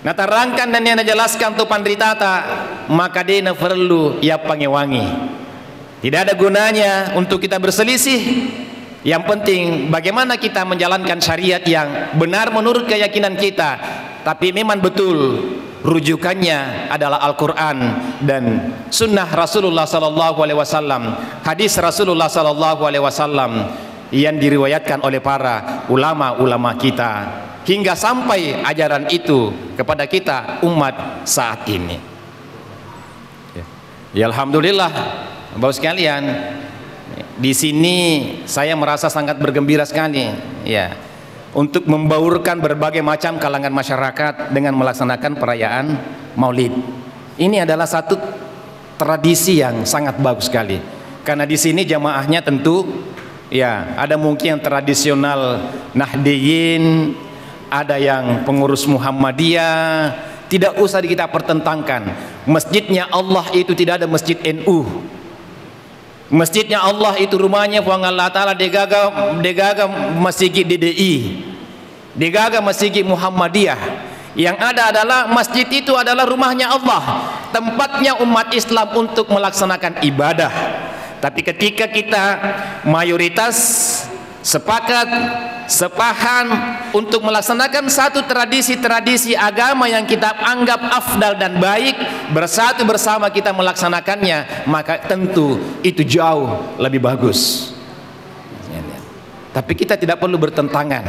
natarangkan dan yang dijelaskan tu pandritata, maka dia perlu ya pangewangi. Tidak ada gunanya untuk kita berselisih. Yang penting bagaimana kita menjalankan syariat yang benar menurut keyakinan kita, tapi memang betul rujukannya adalah Al-Quran dan sunnah Rasulullah sallallahu alaihi wasallam, hadis Rasulullah sallallahu alaihi wasallam yang diriwayatkan oleh para ulama-ulama kita hingga sampai ajaran itu kepada kita umat saat ini. Ya alhamdulillah Bapak sekalian, di sini saya merasa sangat bergembira sekali, ya, untuk membaurkan berbagai macam kalangan masyarakat dengan melaksanakan perayaan Maulid. Ini adalah satu tradisi yang sangat bagus sekali. Karena di sini jamaahnya tentu, ya, ada mungkin yang tradisional Nahdiyin, ada yang pengurus Muhammadiyah, tidak usah kita pertentangkan. Masjidnya Allah itu tidak ada masjid NU. Masjidnya Allah itu rumahnya Puang Allah Ta'ala degaga masjid DDI, degaga masjid Muhammadiyah. Yang ada adalah masjid itu adalah rumahnya Allah, tempatnya umat Islam untuk melaksanakan ibadah. Tapi ketika kita mayoritas sepakat, sepaham untuk melaksanakan satu tradisi-tradisi agama yang kita anggap afdal dan baik, bersatu bersama kita melaksanakannya, maka tentu itu jauh lebih bagus. Tapi kita tidak perlu bertentangan.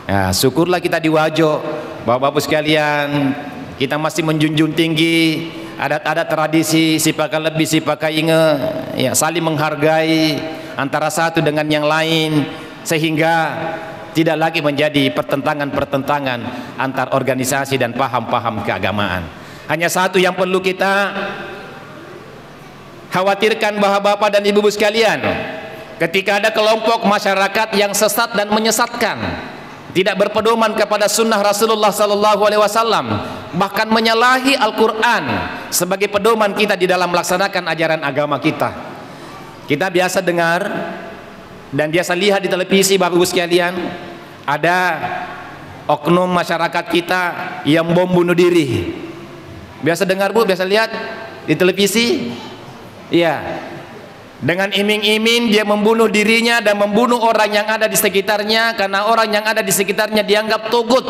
Nah, syukurlah kita di Wajo, Bapak-bapak sekalian, kita masih menjunjung tinggi adat-adat tradisi, sipaka lebih sipaka inge, ya, saling menghargai antara satu dengan yang lain, sehingga tidak lagi menjadi pertentangan-pertentangan antar organisasi dan paham-paham keagamaan. Hanya satu yang perlu kita khawatirkan, bapak-bapak dan ibu-ibu sekalian, ketika ada kelompok masyarakat yang sesat dan menyesatkan, tidak berpedoman kepada sunnah Rasulullah SAW, bahkan menyalahi Al-Quran sebagai pedoman kita di dalam melaksanakan ajaran agama kita. Kita biasa dengar dan biasa lihat di televisi, bapak ibu sekalian, ada oknum masyarakat kita yang bom bunuh diri. Biasa dengar bu, biasa lihat di televisi, iya. Dengan iming-iming dia membunuh dirinya dan membunuh orang yang ada di sekitarnya, karena orang yang ada di sekitarnya dianggap togut,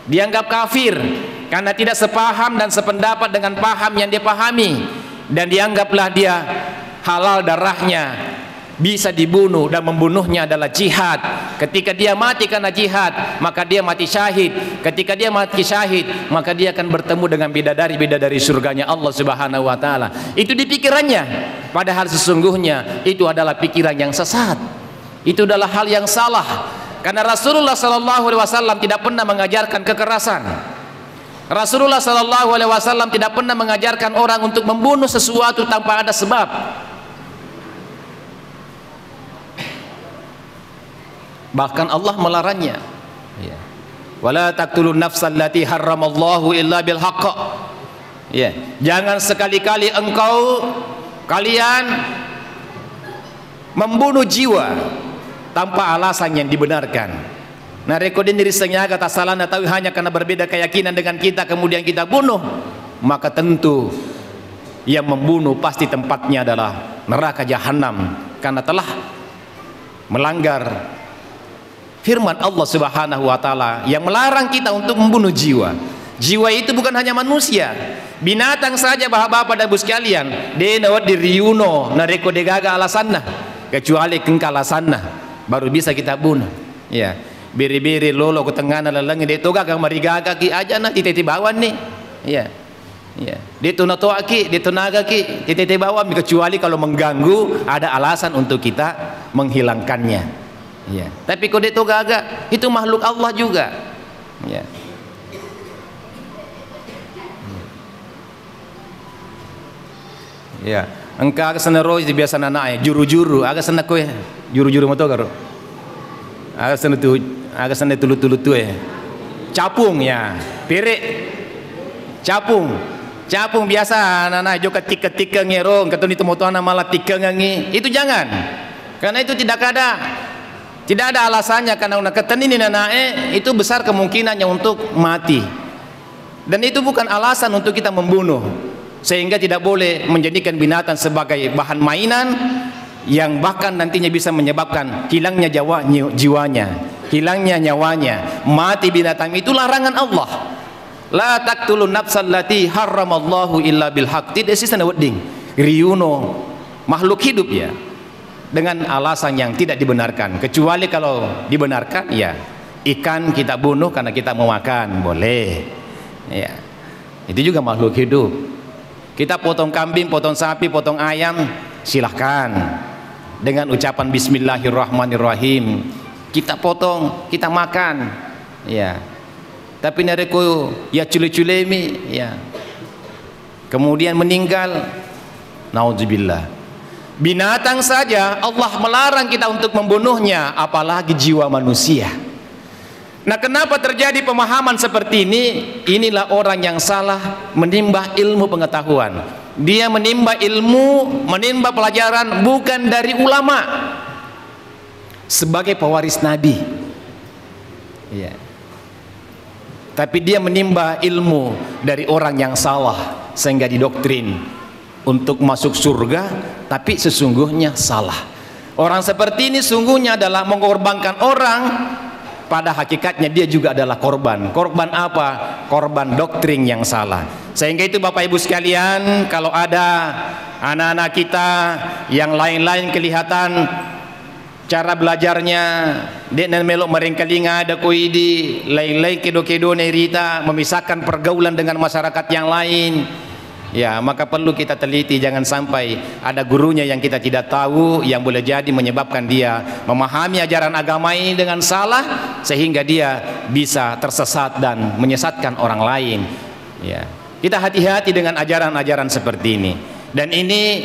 dianggap kafir, karena tidak sepaham dan sependapat dengan paham yang dia pahami, dan dianggaplah dia halal darahnya, bisa dibunuh, dan membunuhnya adalah jihad. Ketika dia mati karena jihad, maka dia mati syahid. Ketika dia mati syahid, maka dia akan bertemu dengan bidadari-bidadari surganya Allah Subhanahu wa Ta'ala. Itu di pikirannya, padahal sesungguhnya itu adalah pikiran yang sesat. Itu adalah hal yang salah, karena Rasulullah SAW tidak pernah mengajarkan kekerasan. Rasulullah SAW tidak pernah mengajarkan orang untuk membunuh sesuatu tanpa ada sebab. Bahkan Allah melarangnya. Ya. Wala taqtulun nafsal lati harramallahu illa bil haqq. Ya, jangan sekali-kali kalian membunuh jiwa tanpa alasan yang dibenarkan. Nah, rekodin diri senyaga tak salah tahu hanya karena berbeda keyakinan dengan kita kemudian kita bunuh, maka tentu yang membunuh pasti tempatnya adalah neraka jahanam, karena telah melanggar firman Allah Subhanahu wa Ta'ala yang melarang kita untuk membunuh jiwa. Jiwa itu bukan hanya manusia, binatang saja bapak-bapak dan ibu sekalian, denawat diriuno nareko degaga alasanna, kecuali kengkal alasanna baru bisa kita bunuh. Ya, biri-biri lolo ketengana lalangi de toga kang marigaga ki aja na tititi bawan nih. Ya. Ya, de toa ki, de tonaga ki, tititi bawan, kecuali kalau mengganggu ada alasan untuk kita menghilangkannya. Ya, tapi kode itu gagak, itu makhluk Allah juga. Ya. Ya, engkau agak sana roy biasa naik juru-juru, agak sana kowe juru-juru motor karo. Agak sana tulut-tulut tuh ya. Capung ya, pirek. Capung biasa anak-anak jo ketik-ketik ngerong, ketun itu motor malah tikeng ngi. Itu jangan. Karena itu tidak ada alasannya, karena ketenin nanae itu besar kemungkinannya untuk mati, dan itu bukan alasan untuk kita membunuh, sehingga tidak boleh menjadikan binatang sebagai bahan mainan yang bahkan nantinya bisa menyebabkan hilangnya jiwanya, hilangnya nyawanya. Mati binatang itu larangan Allah. La taqtulun nafsal lati harramallahu illa bil haqq. Tidak sisa wedding riuno makhluk hidup ya dengan alasan yang tidak dibenarkan, kecuali kalau dibenarkan, ya ikan kita bunuh karena kita mau makan, boleh ya, itu juga makhluk hidup. Kita potong kambing, potong sapi, potong ayam, silahkan dengan ucapan bismillahirrahmanirrahim, kita potong, kita makan ya. Tapi nareko ya cule-culemi ya, kemudian meninggal, naudzubillah. Binatang saja Allah melarang kita untuk membunuhnya, apalagi jiwa manusia. Nah, kenapa terjadi pemahaman seperti ini? Inilah orang yang salah menimba ilmu pengetahuan. Dia menimba ilmu, menimba pelajaran bukan dari ulama sebagai pewaris Nabi. Ya. Tapi dia menimba ilmu dari orang yang salah sehingga didoktrin untuk masuk surga, tapi sesungguhnya salah. Orang seperti ini sungguhnya adalah mengorbankan orang, pada hakikatnya dia juga adalah korban. Korban apa? Korban doktrin yang salah. Sehingga itu Bapak Ibu sekalian, kalau ada anak-anak kita yang lain-lain kelihatan cara belajarnya dek nan melok merengkelinga ada koidi lain-lain kedo-kedo nerita, memisahkan pergaulan dengan masyarakat yang lain, ya maka perlu kita teliti, jangan sampai ada gurunya yang kita tidak tahu yang boleh jadi menyebabkan dia memahami ajaran agama ini dengan salah sehingga dia bisa tersesat dan menyesatkan orang lain. Ya, kita hati-hati dengan ajaran-ajaran seperti ini. Dan ini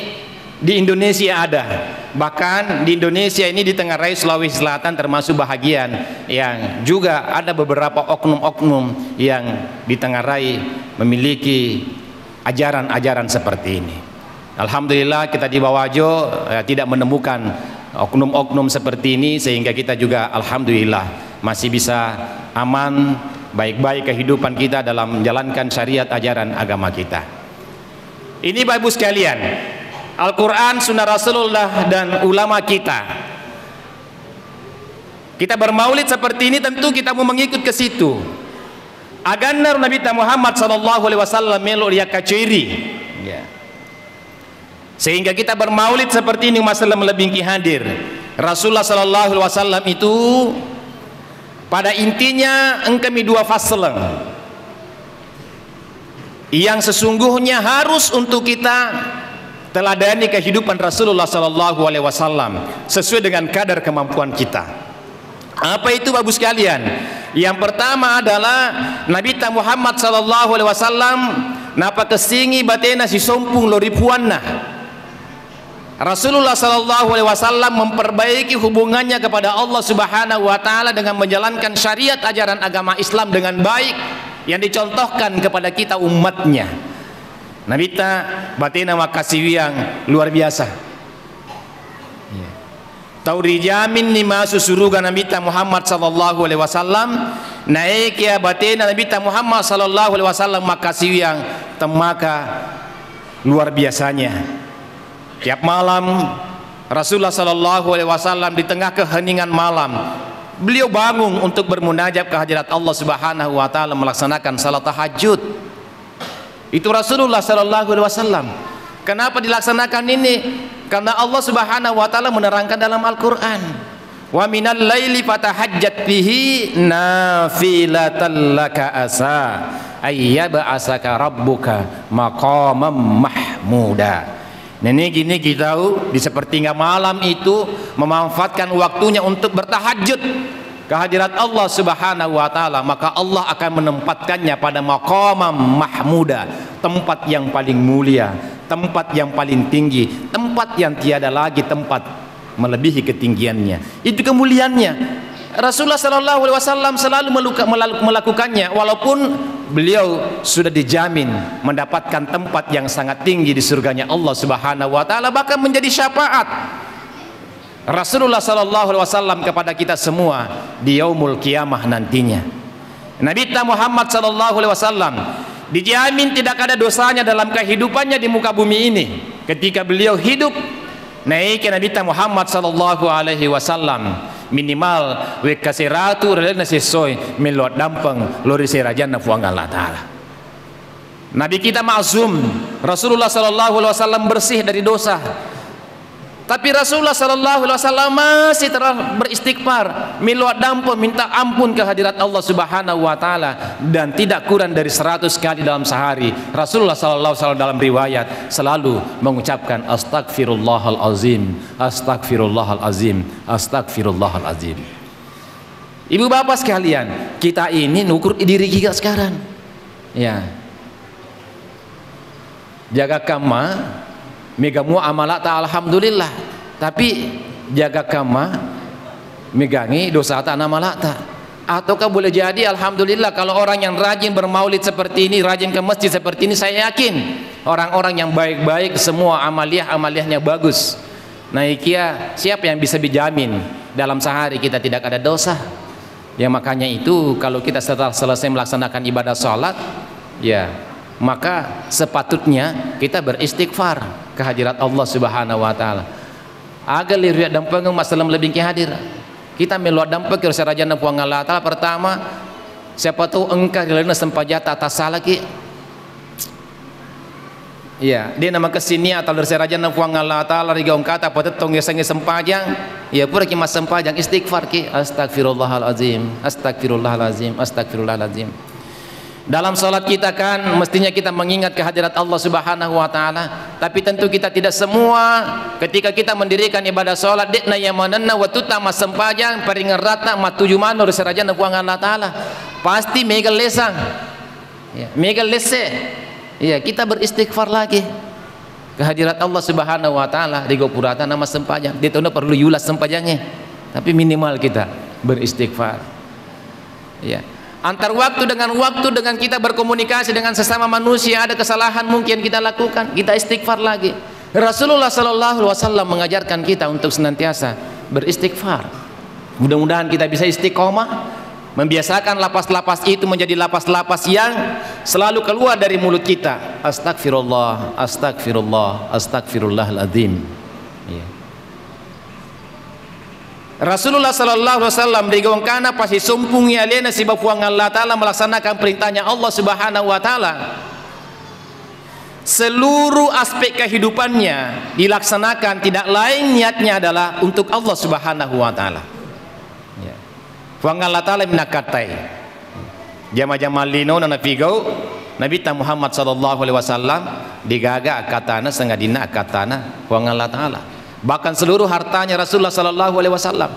di Indonesia ada, bahkan di Indonesia ini di Tenggarai Sulawesi Selatan termasuk bahagian yang juga ada beberapa oknum-oknum yang di Tenggarai memiliki ajaran-ajaran seperti ini. Alhamdulillah kita di Bawajo tidak menemukan oknum-oknum seperti ini, sehingga kita juga alhamdulillah masih bisa aman, baik-baik kehidupan kita dalam menjalankan syariat ajaran agama kita. Ini Bapak Ibu sekalian, Al-Quran, Sunnah Rasulullah dan ulama kita. Kita bermaulid seperti ini tentu kita mau mengikut ke situ. Aganda Nabi Muhammad sallallahu alaihi wasallam melo dia kaciri. Ya. Sehingga kita bermaulid seperti ini masalah melebih hadir. Rasulullah sallallahu alaihi wasallam itu pada intinya engkami dua faslan yang sesungguhnya harus untuk kita teladani kehidupan Rasulullah sallallahu alaihi wasallam sesuai dengan kadar kemampuan kita. Apa itu Bapak sekalian? Yang pertama adalah Nabi Muhammad sallallahu alaihi wasallam napa kesingi batena si sompung loripuanna. Rasulullah sallallahu alaihi wasallam memperbaiki hubungannya kepada Allah Subhanahu wa taala dengan menjalankan syariat ajaran agama Islam dengan baik yang dicontohkan kepada kita umatnya. Nabi batena makasih yang luar biasa. Tauri jamin ni masuk surga Nabi Muhammad sallallahu alaihi wasallam, naik ya batena Nabi Muhammad sallallahu alaihi wasallam makasih yang temaka luar biasanya. Tiap malam Rasulullah sallallahu alaihi wasallam di tengah keheningan malam beliau bangun untuk bermunajat ke hadirat Allah Subhanahu wa taala melaksanakan salat tahajud. Itu Rasulullah sallallahu alaihi wasallam. Kenapa dilaksanakan ini? Karena Allah Subhanahu wa taala menerangkan dalam Al-Qur'an, "Wa minal laili fatahajjat bihi nafilatan laka asa ayyab'asaka rabbuka maqamam mahmuda." Nenek gini kita tahu di sepertiga malam itu memanfaatkan waktunya untuk bertahajud kehadirat Allah Subhanahu wa taala, maka Allah akan menempatkannya pada maqamam mahmuda, tempat yang paling mulia, tempat yang paling tinggi, tempat yang tiada lagi tempat melebihi ketinggiannya. Itu kemuliaannya. Rasulullah sallallahu alaihi wasallam selalu melakukannya walaupun beliau sudah dijamin mendapatkan tempat yang sangat tinggi di surganya Allah Subhanahu wa taala, bahkan menjadi syafaat Rasulullah sallallahu alaihi wasallam kepada kita semua di yaumul qiyamah nantinya. Nabi Muhammad sallallahu alaihi wasallam dijamin tidak ada dosanya dalam kehidupannya di muka bumi ini. Ketika beliau hidup, naik Nabi Muhammad sallallahu alaihi wasallam minimal we kasiratu relena sesuai melot dampeng lori serajana fuang Allah taala. Nabi kita maksum, Rasulullah sallallahu alaihi wasallam bersih dari dosa. Tapi Rasulullah sallallahu alaihi wasallam masih terus beristighfar, miluat dampun, minta ampun ke hadirat Allah Subhanahu wa taala, dan tidak kurang dari 100 kali dalam sehari. Rasulullah sallallahu alaihi wasallam dalam riwayat selalu mengucapkan astagfirullahal azim, astagfirullahal azim, astagfirullahal azim. Ibu bapak sekalian, kita ini nukur diri kita sekarang. Ya. Jaga kama megamu amalat alhamdulillah, tapi jaga kama megangi dosa ta amalata. Ataukah boleh jadi alhamdulillah kalau orang yang rajin bermaulid seperti ini, rajin ke masjid seperti ini, saya yakin orang-orang yang baik-baik semua amaliahnya bagus. Nah ikia siapa yang bisa dijamin dalam sehari kita tidak ada dosa? Ya makanya itu kalau kita setelah selesai melaksanakan ibadah sholat, ya maka sepatutnya kita beristighfar kehadirat Allah Subhanahu wa taala. Agar lihat dan pengung masalah lebih hadir. Kita meluat dampak ke serajana puang Allah taala pertama, siapa tahu engkau dilena sempajata atas salah ki. Ya, dia nama kesini atau dari serajana puang Allah taala rigaung kata apa tetong geseng sempajang, ya pura ki mas sempajang istighfar ki astagfirullahalazim, astagfirullahalazim, astagfirullahalazim. Dalam salat kita kan mestinya kita mengingat kehadirat Allah Subhanahu wa taala, tapi tentu kita tidak semua ketika kita mendirikan ibadah salat dekna yamananna wa tutama sempajang paringan rata matuju manur serajana puang Allah taala pasti mega lesang. Ya, mega lese. Ya, kita beristighfar lagi. Kehadirat Allah Subhanahu wa taala di gopurata nama sempajang. Dia tahu perlu yulas sempajangnya. Tapi minimal kita beristighfar. Ya. Antar waktu dengan kita berkomunikasi dengan sesama manusia ada kesalahan mungkin kita lakukan, kita istighfar lagi. Rasulullah sallallahu alaihi wasallam mengajarkan kita untuk senantiasa beristighfar. Mudah-mudahan kita bisa istiqomah, membiasakan lapas-lapas itu menjadi lapas-lapas yang selalu keluar dari mulut kita. Astagfirullah, astagfirullah, astagfirullahaladzim. Ya. Rasulullah sallallahu alaihi wasallam digongkana pasti sumpungnya lena si bapuang Allah taala melaksanakan perintahnya Allah Subhanahu wa taala. Seluruh aspek kehidupannya dilaksanakan tidak lain niatnya adalah untuk Allah Subhanahu wa taala. Ya. Puang Allah taala minakatai. Jama-jama lino na figau Nabi Muhammad sallallahu alaihi wasallam digaga katana setengah dina katana puang Allah taala. Bahkan seluruh hartanya Rasulullah sallallahu alaihi wasallam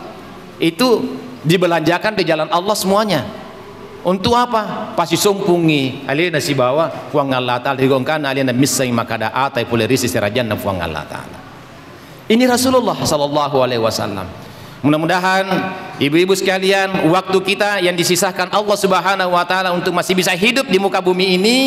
itu dibelanjakan di jalan Allah semuanya. Untuk apa? Pasti sumpungi alina si bawa puang Allah taala digongkan alina misai makada atai pulerisi serajan na puang Allah taala. Ini Rasulullah sallallahu alaihi wasallam. Mudah-mudahan ibu-ibu sekalian waktu kita yang disisahkan Allah Subhanahu wa taala untuk masih bisa hidup di muka bumi ini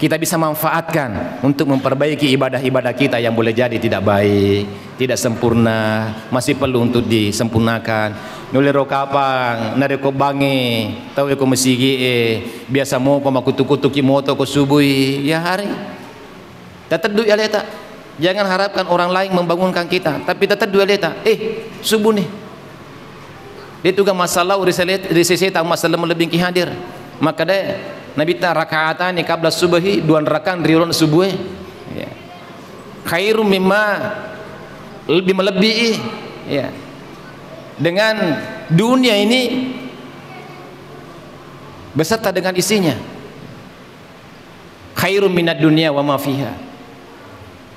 kita bisa manfaatkan untuk memperbaiki ibadah-ibadah kita yang boleh jadi tidak baik, tidak sempurna, masih perlu untuk disempurnakan. Nulero kapang, nareko bangi, tahu eko mesigi biasa mau pamakutu-kutu moto ko subui ya hari. Tetedu ya leta. Jangan harapkan orang lain membangunkan kita, tapi tetedu ya leta. Subuh nih. Dia juga masalah uriseta masalah melebih hadir. Maka deh Nabi ta rakaatan ni qabla subhi dua rakaat riron subuh ya. Khairum mimma lebih melebihi ya. Dengan dunia ini beserta dengan isinya. Khairum minad dunya wa ma fiha.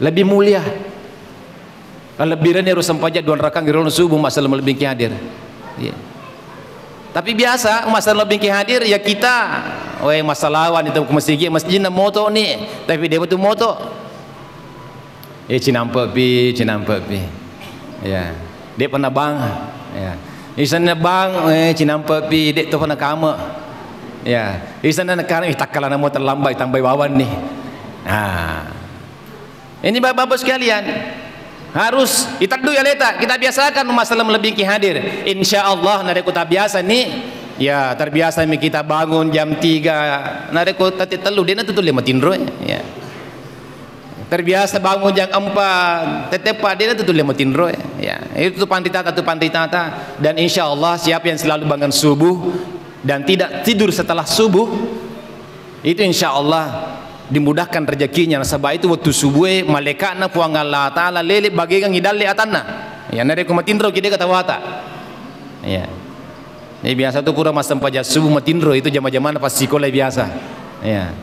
Lebih mulia. Lebih rendah harus sampaja dua rakaat riron subuh masalah melebih hadir. Ya. Tapi biasa masalah lebih hadir ya kita masalawan itu ke masjid na moto ni tapi dia betul moto cinampak pi ya dia pernah bang ya isana bang cinampak pi dia tu pernah kama ya isana nak kami tak kalah nama terlambat tambah bawan ni ini bapak-bapak sekalian harus itadu ya leta kita biasakan masalah lebih hadir insyaallah nare kita biasa nih ya terbiasa kita bangun jam 3 nare ko tati telu dia na tutul 5 tinro ya terbiasa bangun jam 4 tetepa dia na tutul 5 tinro ya itu panditata dan insyaallah siapa yang selalu bangun subuh dan tidak tidur setelah subuh itu insyaallah dimudahkan rezekinya. Sebab itu waktu subuh malaikat na puang Allah taala lele bagikan ngidale atanna ya nare ko matindro kide kata wata ya ini biasa tu pura mas sempaja subuh matindro itu jama-jama pas sekolah biasa ya.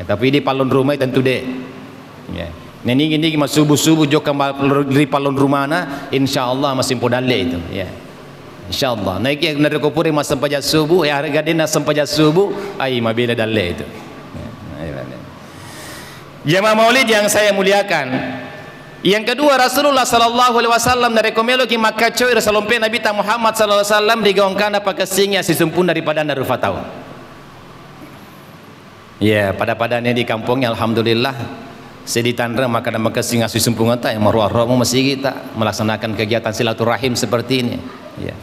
Tapi di palon rumah tentu deh ya neni gini mas subuh-subuh jok dari palon rumah na insyaallah masih podale itu ya insyaallah naik yang nare ko pura mas sempaja subuh ya harga dina sempaja subuh ai mabila dalle itu. Jamaah maulid yang saya muliakan, Yang kedua, Rasulullah sallallahu alaihi wasallam dari komelo ki makacoy rasulompe Nabi ta Muhammad sallallahu alaihi wasallam digaungkan apa kesingnya si sumpun daripada narufatau. Ya, pada-padanya di kampungnya alhamdulillah seditandra maka nama kesing si sumpun ta yang maruah-ruah masih kita melaksanakan kegiatan silaturahim seperti ini. Ya.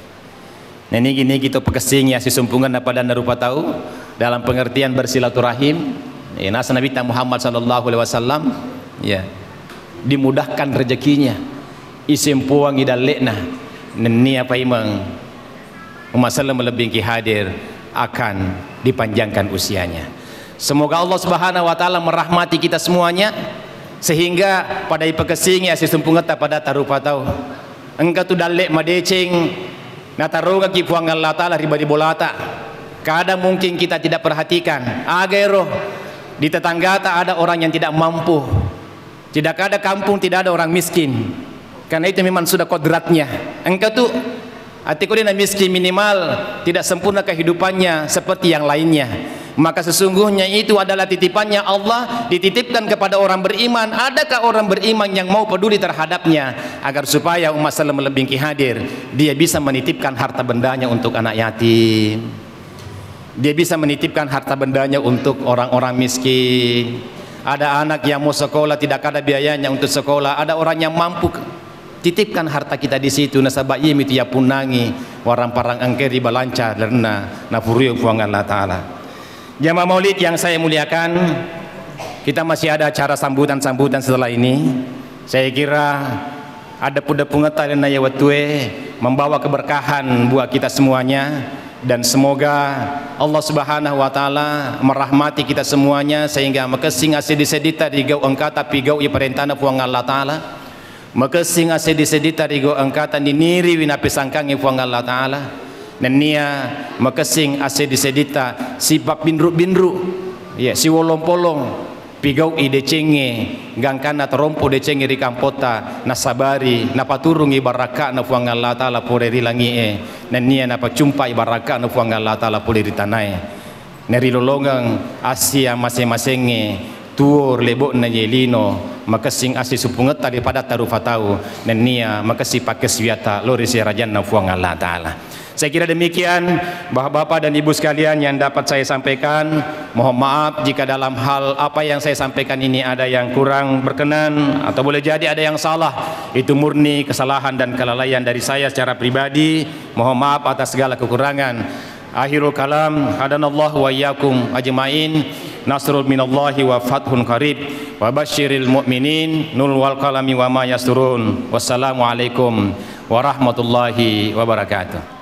Nah, ini gini kita pekesing ya si sumpungan pada narufatau dalam pengertian bersilaturahim. Ya, nasa Nabi ta Muhammad sallallahu alaihi wasallam ya dimudahkan rezekinya isim puang idalekna neni apa imang masalah melebih hadir akan dipanjangkan usianya. Semoga Allah Subhanahu wa taala merahmati kita semuanya sehingga pada ipekesing ya si sumpungan pada tarupatau engkau tu dalek madecing nataruga ki puang Allah taala riba di bolata. Kadang mungkin kita tidak perhatikan agero di tetangga tak ada orang yang tidak mampu. Tidak ada kampung tidak ada orang miskin. Karena itu memang sudah kodratnya. Engkau tuh artiku dia miskin minimal tidak sempurna kehidupannya seperti yang lainnya. Maka sesungguhnya itu adalah titipannya Allah dititipkan kepada orang beriman. Adakah orang beriman yang mau peduli terhadapnya agar supaya umat Islam lebih hadir? Dia bisa menitipkan harta bendanya untuk anak yatim. Dia bisa menitipkan harta bendanya untuk orang-orang miskin. Ada anak yang mau sekolah tidak ada biayanya untuk sekolah. Ada orang yang mampu, titipkan harta kita di situ. Nasabah ini itu ya punangi warang parang angker di balanca lerna napuriu puang Allah Taala. Jamaah Maulid yang saya muliakan, kita masih ada acara sambutan-sambutan setelah ini. Saya kira ada puda-pungeta dan nayawatue membawa keberkahan buat kita semuanya. Dan semoga Allah Subhanahu wa taala merahmati kita semuanya sehingga makesing ase disedita di gau angkata pi gau i perintahna puang Allah taala. Makesing ase disedita di gau angkata diniri winapi sangkangi puang Allah taala. Dan nia makesing ase disedita sibab binru-binru ya si wolong-polong pigau ide cenge gangkana terompo de cenge di kampota nasabari napaturungi baraka na puang Allah taala pore rilangi dan nia napacumpa baraka na puang Allah taala pore di tanai neri lolongang Asia masing-masing tuor lebok na yelino makasing asi supunget daripada tarufatau dan nia makasi pakeswiata lorisi rajan na puang Allah taala. Saya kira demikian bapak-bapak dan ibu sekalian yang dapat saya sampaikan. Mohon maaf jika dalam hal apa yang saya sampaikan ini ada yang kurang berkenan atau boleh jadi ada yang salah. Itu murni kesalahan dan kelalaian dari saya secara pribadi. Mohon maaf atas segala kekurangan. Akhirul kalam, hadanallahu wa iyyakum ajmain. Nasrul minallahi wa fathun qarib. Wa basyiril mu'minin nul wal qalami wa ma yasturun. Wassalamualaikum warahmatullahi wabarakatuh.